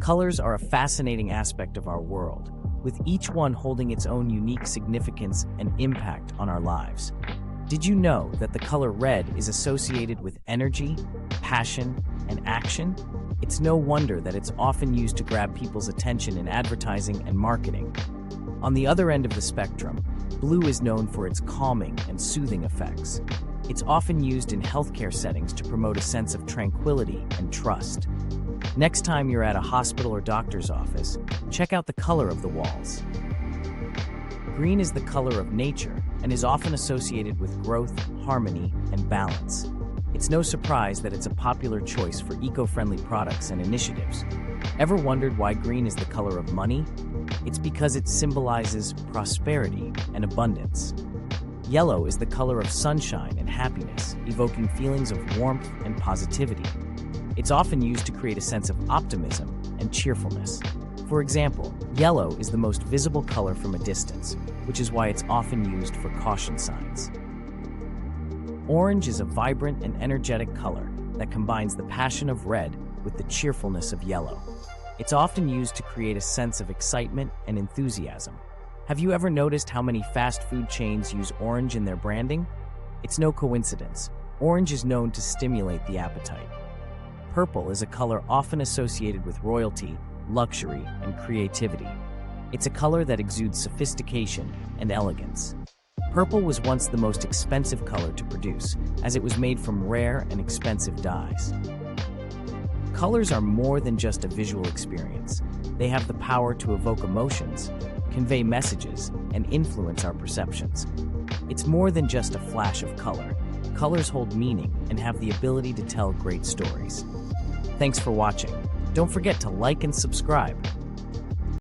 Colors are a fascinating aspect of our world, with each one holding its own unique significance and impact on our lives. Did you know that the color red is associated with energy, passion, and action? It's no wonder that it's often used to grab people's attention in advertising and marketing. On the other end of the spectrum, blue is known for its calming and soothing effects. It's often used in healthcare settings to promote a sense of tranquility and trust. Next time you're at a hospital or doctor's office, check out the color of the walls. Green is the color of nature and is often associated with growth, harmony, and balance. It's no surprise that it's a popular choice for eco-friendly products and initiatives. Ever wondered why green is the color of money? It's because it symbolizes prosperity and abundance. Yellow is the color of sunshine and happiness, evoking feelings of warmth and positivity. It's often used to create a sense of optimism and cheerfulness. For example, yellow is the most visible color from a distance, which is why it's often used for caution signs. Orange is a vibrant and energetic color that combines the passion of red with the cheerfulness of yellow. It's often used to create a sense of excitement and enthusiasm. Have you ever noticed how many fast food chains use orange in their branding? It's no coincidence. Orange is known to stimulate the appetite. Purple is a color often associated with royalty, luxury, and creativity. It's a color that exudes sophistication and elegance. Purple was once the most expensive color to produce, as it was made from rare and expensive dyes. Colors are more than just a visual experience. They have the power to evoke emotions, convey messages, and influence our perceptions. It's more than just a flash of color. Colors hold meaning and have the ability to tell great stories. Thanks for watching. Don't forget to like and subscribe.